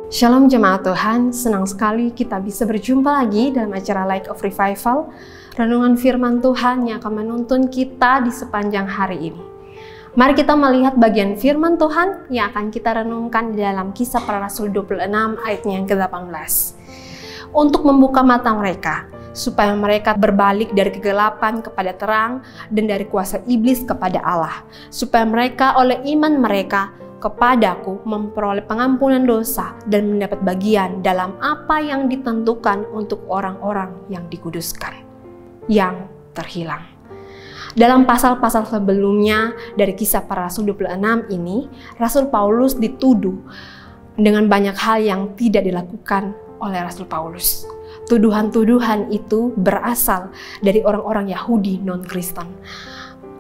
Shalom jemaat Tuhan, senang sekali kita bisa berjumpa lagi dalam acara Light of Revival, renungan firman Tuhan yang akan menuntun kita di sepanjang hari ini. Mari kita melihat bagian firman Tuhan yang akan kita renungkan di dalam Kisah Para Rasul 26 ayatnya yang ke-18. Untuk membuka mata mereka, supaya mereka berbalik dari kegelapan kepada terang dan dari kuasa iblis kepada Allah, supaya mereka oleh iman mereka kepadaku memperoleh pengampunan dosa dan mendapat bagian dalam apa yang ditentukan untuk orang-orang yang dikuduskan, yang terhilang. Dalam pasal-pasal sebelumnya dari Kisah Para Rasul 26 ini, Rasul Paulus dituduh dengan banyak hal yang tidak dilakukan oleh Rasul Paulus. Tuduhan-tuduhan itu berasal dari orang-orang Yahudi non-Kristen.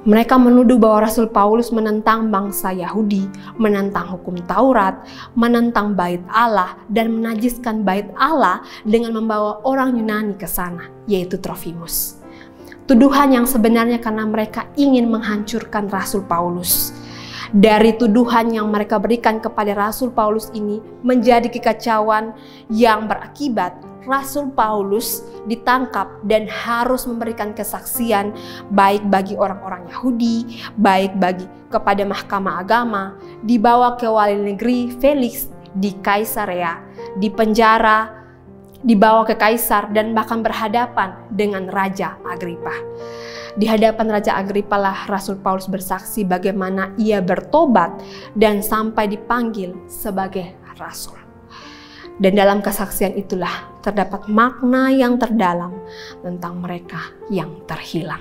Mereka menuduh bahwa Rasul Paulus menentang bangsa Yahudi, menentang hukum Taurat, menentang bait Allah, dan menajiskan bait Allah dengan membawa orang Yunani ke sana, yaitu Trofimus. Tuduhan yang sebenarnya karena mereka ingin menghancurkan Rasul Paulus. Dari tuduhan yang mereka berikan kepada Rasul Paulus ini menjadi kekacauan yang berakibat Rasul Paulus ditangkap dan harus memberikan kesaksian baik bagi orang-orang Yahudi, baik bagi kepada mahkamah agama, dibawa ke wali negeri Felix di Kaisarea, dipenjara, dibawa ke kaisar, dan bahkan berhadapan dengan Raja Agripa. Di hadapan Raja Agripa lah Rasul Paulus bersaksi bagaimana ia bertobat dan sampai dipanggil sebagai rasul. Dan dalam kesaksian itulah terdapat makna yang terdalam tentang mereka yang terhilang.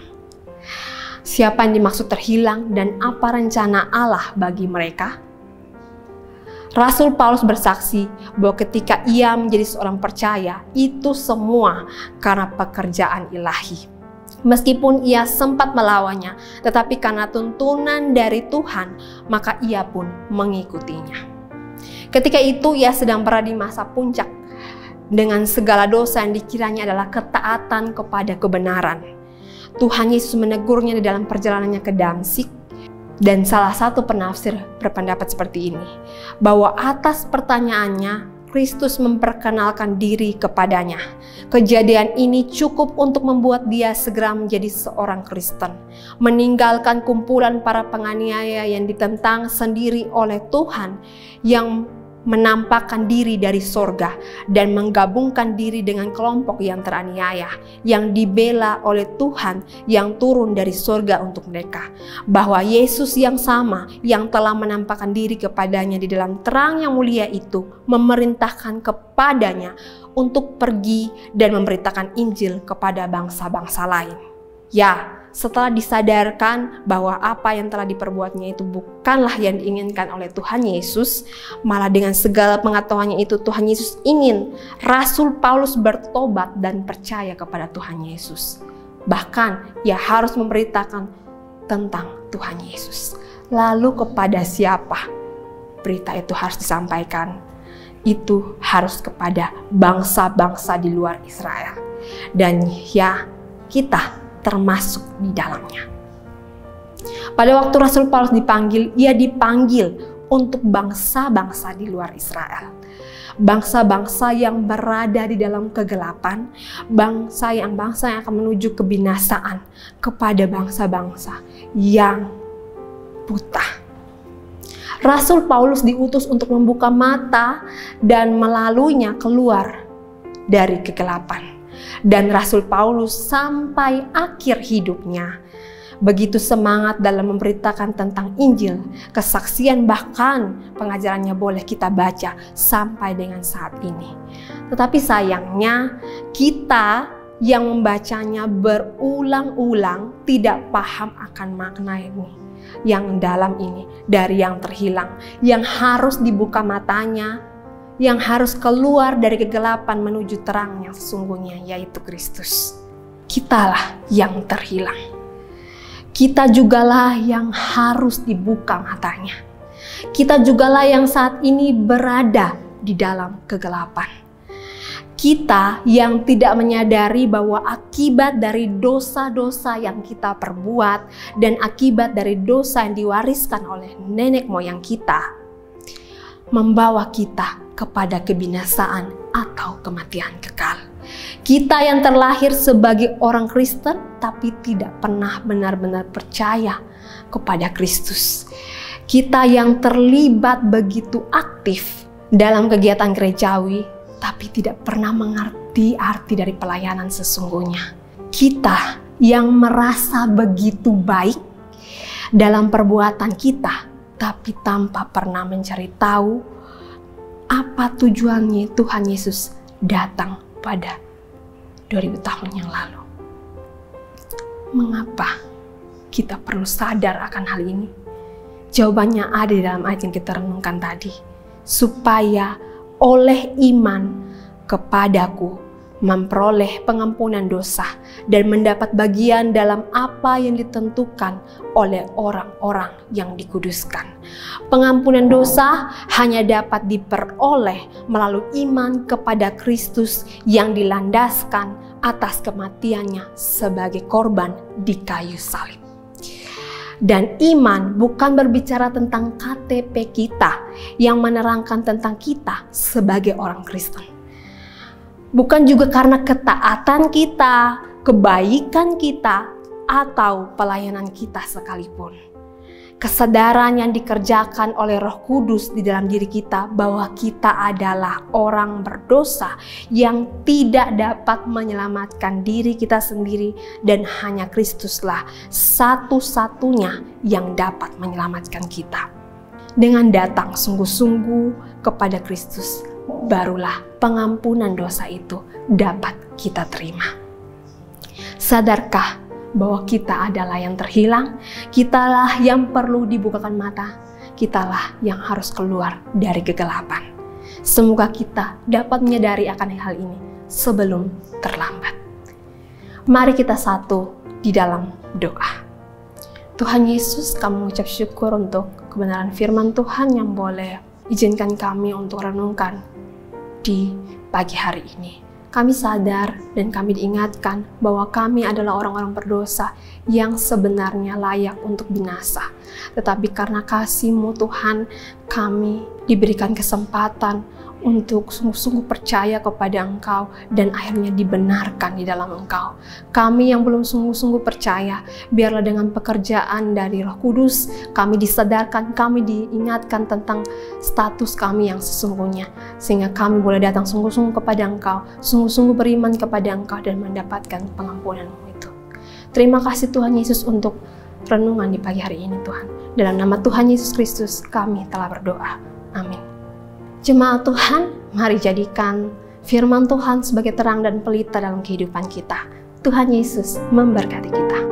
Siapa yang dimaksud terhilang dan apa rencana Allah bagi mereka? Rasul Paulus bersaksi bahwa ketika ia menjadi seorang percaya, itu semua karena pekerjaan ilahi. Meskipun ia sempat melawannya, tetapi karena tuntunan dari Tuhan, maka ia pun mengikutinya. Ketika itu ia sedang berada di masa puncak dengan segala dosa yang dikiranya adalah ketaatan kepada kebenaran. Tuhan Yesus menegurnya di dalam perjalanannya ke Damsyik, dan salah satu penafsir berpendapat seperti ini, bahwa atas pertanyaannya Kristus memperkenalkan diri kepadanya. Kejadian ini cukup untuk membuat dia segera menjadi seorang Kristen, meninggalkan kumpulan para penganiaya yang ditentang sendiri oleh Tuhan yang menampakkan diri dari sorga dan menggabungkan diri dengan kelompok yang teraniaya yang dibela oleh Tuhan yang turun dari sorga untuk mereka, bahwa Yesus yang sama yang telah menampakkan diri kepadanya di dalam terang yang mulia itu memerintahkan kepadanya untuk pergi dan memberitakan Injil kepada bangsa-bangsa lain. Ya, setelah disadarkan bahwa apa yang telah diperbuatnya itu bukanlah yang diinginkan oleh Tuhan Yesus, malah dengan segala pengetahuannya itu Tuhan Yesus ingin Rasul Paulus bertobat dan percaya kepada Tuhan Yesus. Bahkan ia harus memberitakan tentang Tuhan Yesus. Lalu kepada siapa berita itu harus disampaikan? Itu harus kepada bangsa-bangsa di luar Israel. Dan ya, kita termasuk di dalamnya. Pada waktu Rasul Paulus dipanggil, ia dipanggil untuk bangsa-bangsa di luar Israel. Bangsa-bangsa yang berada di dalam kegelapan, bangsa yang akan menuju kebinasaan, kepada bangsa-bangsa yang buta. Rasul Paulus diutus untuk membuka mata dan melaluinya keluar dari kegelapan. Dan Rasul Paulus sampai akhir hidupnya begitu semangat dalam memberitakan tentang Injil, kesaksian, bahkan pengajarannya boleh kita baca sampai dengan saat ini. Tetapi sayangnya kita yang membacanya berulang-ulang tidak paham akan makna ini, yang dalam ini, dari yang terhilang, yang harus dibuka matanya, yang harus keluar dari kegelapan menuju terang yang sesungguhnya, yaitu Kristus. Kitalah yang terhilang. Kita jugalah yang harus dibuka matanya. Kita jugalah yang saat ini berada di dalam kegelapan. Kita yang tidak menyadari bahwa akibat dari dosa-dosa yang kita perbuat dan akibat dari dosa yang diwariskan oleh nenek moyang kita, membawa kita kepada kebinasaan atau kematian kekal. Kita yang terlahir sebagai orang Kristen tapi tidak pernah benar-benar percaya kepada Kristus. Kita yang terlibat begitu aktif dalam kegiatan gerejawi tapi tidak pernah mengerti arti dari pelayanan sesungguhnya. Kita yang merasa begitu baik dalam perbuatan kita tapi tanpa pernah mencari tahu apa tujuannya Tuhan Yesus datang pada 2000 tahun yang lalu. Mengapa kita perlu sadar akan hal ini? Jawabannya ada di dalam ayat yang kita renungkan tadi. Supaya oleh iman kepadaku memperoleh pengampunan dosa dan mendapat bagian dalam apa yang ditentukan oleh orang-orang yang dikuduskan. Pengampunan dosa hanya dapat diperoleh melalui iman kepada Kristus yang dilandaskan atas kematiannya sebagai korban di kayu salib. Dan iman bukan berbicara tentang KTP kita yang menerangkan tentang kita sebagai orang Kristen. Bukan juga karena ketaatan kita, kebaikan kita, atau pelayanan kita sekalipun. Kesadaran yang dikerjakan oleh Roh Kudus di dalam diri kita bahwa kita adalah orang berdosa yang tidak dapat menyelamatkan diri kita sendiri dan hanya Kristuslah satu-satunya yang dapat menyelamatkan kita. Dengan datang sungguh-sungguh kepada Kristus, barulah pengampunan dosa itu dapat kita terima. Sadarkah bahwa kita adalah yang terhilang? Kitalah yang perlu dibukakan mata. Kitalah yang harus keluar dari kegelapan. Semoga kita dapat menyadari akan hal ini sebelum terlambat. Mari kita satu di dalam doa. Tuhan Yesus, kami mengucap syukur untuk kebenaran firman Tuhan yang boleh izinkan kami untuk renungkan di pagi hari ini. Kami sadar dan kami diingatkan bahwa kami adalah orang-orang berdosa yang sebenarnya layak untuk binasa. Tetapi karena kasih-Mu Tuhan, kami diberikan kesempatan untuk sungguh-sungguh percaya kepada Engkau dan akhirnya dibenarkan di dalam Engkau. Kami yang belum sungguh-sungguh percaya, biarlah dengan pekerjaan dari Roh Kudus, kami disadarkan, kami diingatkan tentang status kami yang sesungguhnya, sehingga kami boleh datang sungguh-sungguh kepada Engkau, sungguh-sungguh beriman kepada Engkau dan mendapatkan pengampunan-Mu itu. Terima kasih Tuhan Yesus untuk renungan di pagi hari ini Tuhan. Dalam nama Tuhan Yesus Kristus kami telah berdoa. Amin. Jemaat Tuhan, mari jadikan firman Tuhan sebagai terang dan pelita dalam kehidupan kita. Tuhan Yesus memberkati kita.